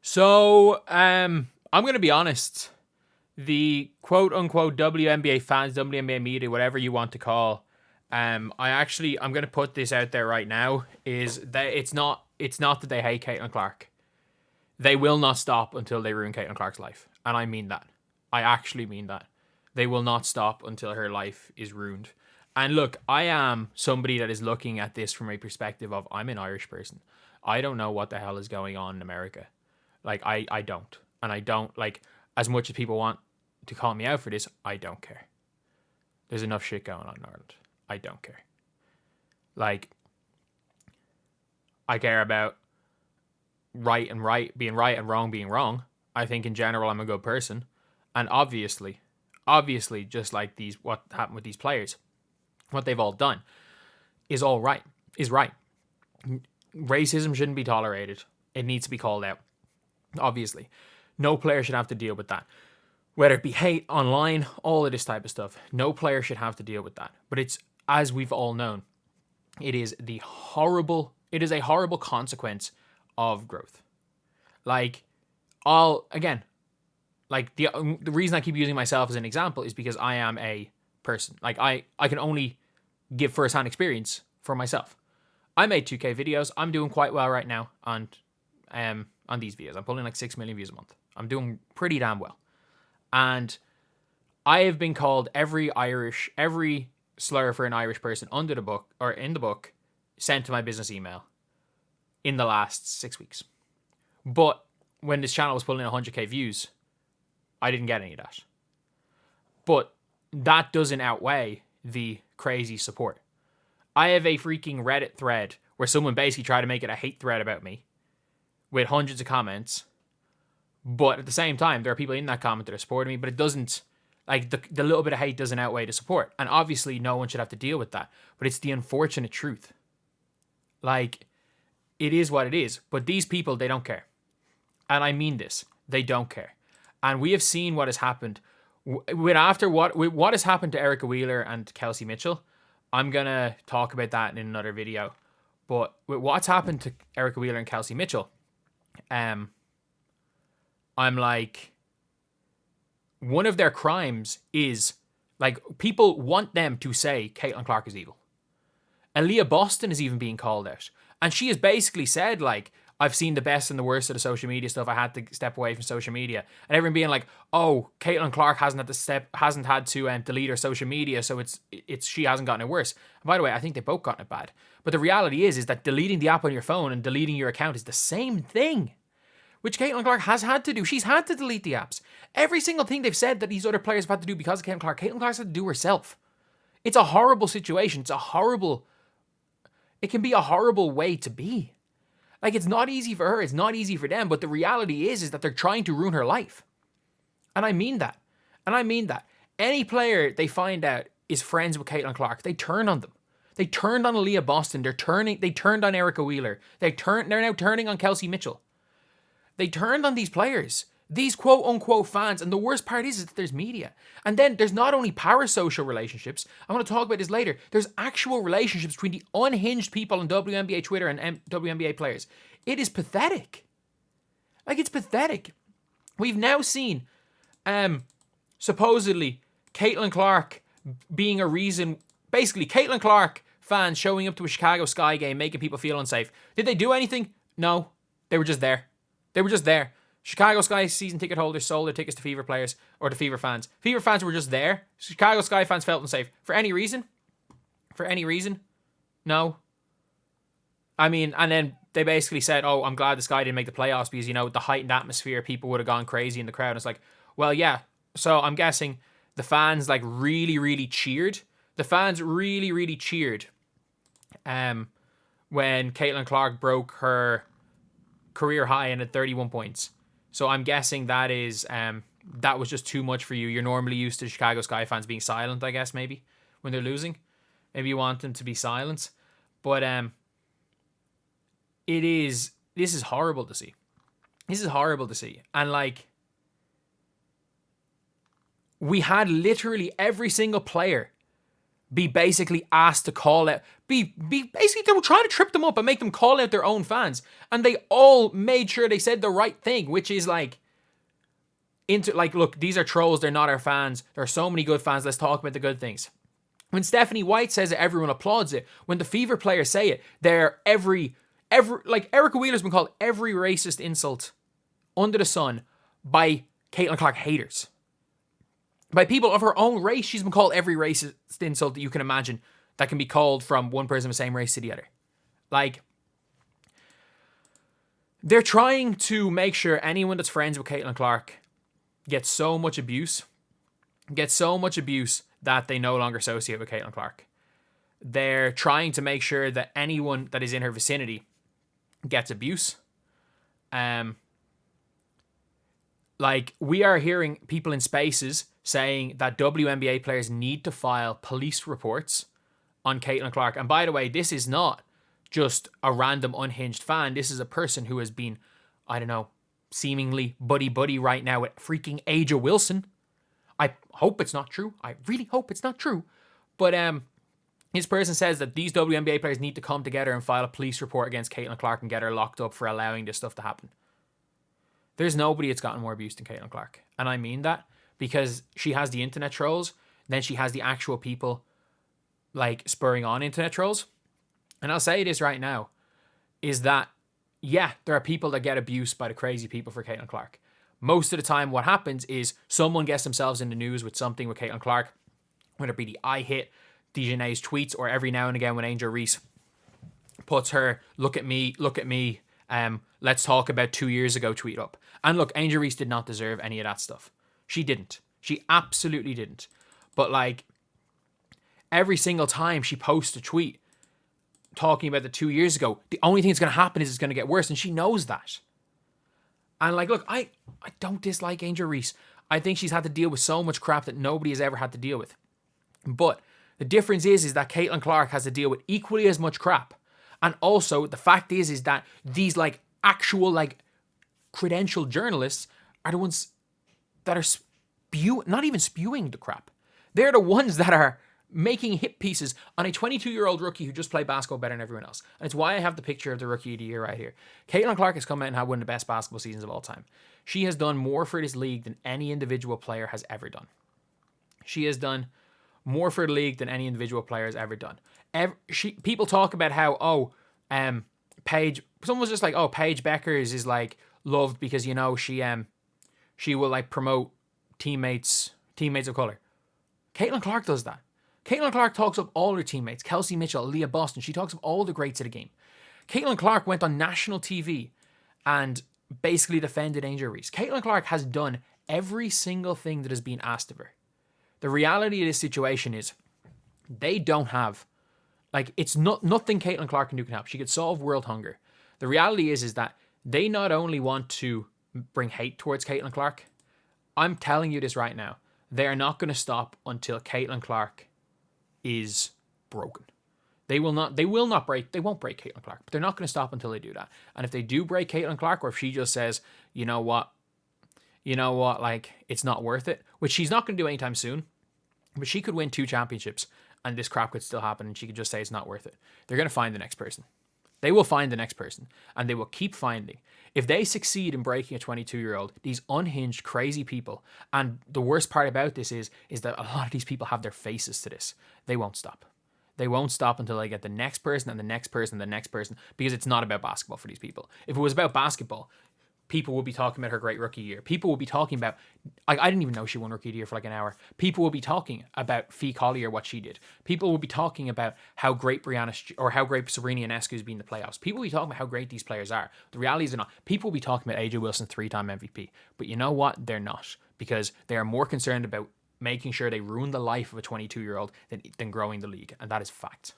So, I'm going to be honest. The quote unquote WNBA fans, WNBA media, whatever you want to call, I'm going to put this out there right now, is that it's not that they hate Caitlin Clark. They will not stop until they ruin Caitlin Clark's life. And I mean that. I actually mean that. They will not stop until her life is ruined. And look, I am somebody that is looking at this from a perspective of, I'm an Irish person. I don't know what the hell is going on in America. Like, I don't. And I don't, like, as much as people want to call me out for this, I don't care. There's enough shit going on in Ireland. I don't care. Like, I care about being right and wrong being wrong. I think in general I'm a good person. And obviously, just like what happened with these players, what they've all done is right. Racism shouldn't be tolerated. It needs to be called out. Obviously, no player should have to deal with that. Whether it be hate online, all of this type of stuff, no player should have to deal with that. But it's, as we've all known, it is a horrible consequence of growth. Like, the reason I keep using myself as an example is because I am a person. Like, I can only give first-hand experience for myself. I made 2K videos. I'm doing quite well right now on these videos. I'm pulling like 6 million views a month. I'm doing pretty damn well. And I have been called every slur for an Irish person in the book, sent to my business email in the last 6 weeks. But when this channel was pulling 100k views, I didn't get any of that. But that doesn't outweigh the crazy support. I have a freaking Reddit thread where someone basically tried to make it a hate thread about me with hundreds of comments. But at the same time, there are people in that comment that are supporting me, but it doesn't, like, the little bit of hate doesn't outweigh the support. And obviously, no one should have to deal with that. But it's the unfortunate truth. Like, it is what it is. But these people, they don't care. And I mean this. They don't care. And we have seen what has happened. What has happened to Erica Wheeler and Kelsey Mitchell, I'm going to talk about that in another video. But with what's happened to Erica Wheeler and Kelsey Mitchell, I'm like, one of their crimes is, like, people want them to say Caitlin Clark is evil. Aaliyah Boston is even being called out. And she has basically said, like, I've seen the best and the worst of the social media stuff. I had to step away from social media. And everyone being like, oh, Caitlin Clark hasn't had to delete her social media, so she hasn't gotten it worse. And by the way, I think they've both gotten it bad. But the reality is that deleting the app on your phone and deleting your account is the same thing, which Caitlin Clark has had to do. She's had to delete the apps. Every single thing they've said that these other players have had to do because of Caitlin Clark's had to do herself. It's a horrible situation. It can be a horrible way to be. Like, it's not easy for her. It's not easy for them. But the reality is that they're trying to ruin her life. And I mean that. Any player they find out is friends with Caitlin Clark, they turn on them. They turned on Aaliyah Boston. They turned on Erica Wheeler. They're now turning on Kelsey Mitchell. They turned on these players, these quote-unquote fans, and the worst part is that there's media. And then there's not only parasocial relationships, I'm going to talk about this later, there's actual relationships between the unhinged people on WNBA Twitter and WNBA players. It is pathetic. Like, it's pathetic. We've now seen, supposedly, Caitlin Clark being a reason, basically, Caitlin Clark fans showing up to a Chicago Sky game, making people feel unsafe. Did they do anything? No. They were just there. Chicago Sky season ticket holders sold their tickets to Fever players or to Fever fans. Fever fans were just there. Chicago Sky fans felt unsafe. For any reason? No. I mean, and then they basically said, oh, I'm glad this guy didn't make the playoffs because, the heightened atmosphere, people would have gone crazy in the crowd. And it's like, well, yeah. So I'm guessing the fans, like, really, really cheered. The fans really, really cheered when Caitlin Clark broke her career high and at 31 points. So I'm guessing that was just too much for you. You're normally used to Chicago Sky fans being silent, I guess, maybe, when they're losing. Maybe you want them to be silent. But this is horrible to see. And, like, we had literally every single player be basically asked to call out, be basically, they were trying to trip them up and make them call out their own fans. And they all made sure they said the right thing, which is like, look, these are trolls, they're not our fans. There are so many good fans, let's talk about the good things. When Stephanie White says it, everyone applauds it. When the Fever players say it, they're like Erica Wheeler's been called every racist insult under the sun by Caitlin Clark haters. By people of her own race, she's been called every racist insult that you can imagine that can be called from one person of the same race to the other. Like, they're trying to make sure anyone that's friends with Caitlin Clark gets so much abuse that they no longer associate with Caitlin Clark. They're trying to make sure that anyone that is in her vicinity gets abuse. Like, we are hearing people in spaces saying that WNBA players need to file police reports on Caitlin Clark. And by the way, this is not just a random unhinged fan. This is a person who has been, I don't know, seemingly buddy right now with freaking Aja Wilson. I hope it's not true. I really hope it's not true. But this person says that these WNBA players need to come together and file a police report against Caitlin Clark and get her locked up for allowing this stuff to happen. There's nobody that's gotten more abuse than Caitlin Clark. And I mean that because she has the internet trolls, then she has the actual people like spurring on internet trolls. And I'll say this right now, is that, yeah, there are people that get abused by the crazy people for Caitlin Clark. Most of the time what happens is someone gets themselves in the news with something with Caitlin Clark, whether it be the I hit, DJNA's tweets, or every now and again when Angel Reese puts her look at me, let's talk about 2 years ago tweet up. And look, Angel Reese did not deserve any of that stuff. She didn't. She absolutely didn't. But like, every single time she posts a tweet talking about the 2 years ago, the only thing that's going to happen is it's going to get worse, and she knows that. And like, look, I don't dislike Angel Reese. I think she's had to deal with so much crap that nobody has ever had to deal with. But the difference is that Caitlin Clark has to deal with equally as much crap. And also, the fact is that these like actual like credentialed journalists are the ones that are not even spewing the crap. They're the ones that are making hit pieces on a 22-year-old rookie who just played basketball better than everyone else. And it's why I have the picture of the rookie of the year right here. Caitlin Clark has come out and had one of the best basketball seasons of all time. She has done more for this league than any individual player has ever done. She has done more for the league than any individual player has ever done. People talk about how, Paige, someone was just like, Paige Beckers is like loved because, you know, she will like promote teammates of color. Caitlin Clark does that. Caitlin Clark talks up all her teammates, Kelsey Mitchell, Leah Boston. She talks up all the greats of the game. Caitlin Clark went on national TV and basically defended Angel Reese. Caitlin Clark has done every single thing that has been asked of her. The reality of this situation is they don't have, like, it's nothing Caitlin Clark can do can help. She could solve world hunger. The reality is that they not only want to bring hate towards Caitlin Clark, I'm telling you this right now, they are not going to stop until Caitlin Clark is broken. They won't break Caitlin Clark, but they're not going to stop until they do that. And if they do break Caitlin Clark, or if she just says, you know what, like, it's not worth it, which she's not going to do anytime soon, but she could win 2 championships and this crap could still happen and she could just say it's not worth it. They're going to find the next person. They will find the next person, and they will keep finding. If they succeed in breaking a 22-year-old, these unhinged, crazy people, and the worst part about this is that a lot of these people have their faces to this. They won't stop. They won't stop until they get the next person and the next person and the next person, because it's not about basketball for these people. If it was about basketball, people would be talking about her great rookie year. People would be talking about, I didn't even know she won rookie of the year for like an hour. People would be talking about Fee Collier, what she did. People would be talking about how great how great Sabrina Ionescu has been in the playoffs. People will be talking about how great these players are. The reality is they're not. People will be talking about AJ Wilson, 3-time MVP. But you know what? They're not, because they are more concerned about making sure they ruin the life of a 22-year-old than growing the league. And that is fact.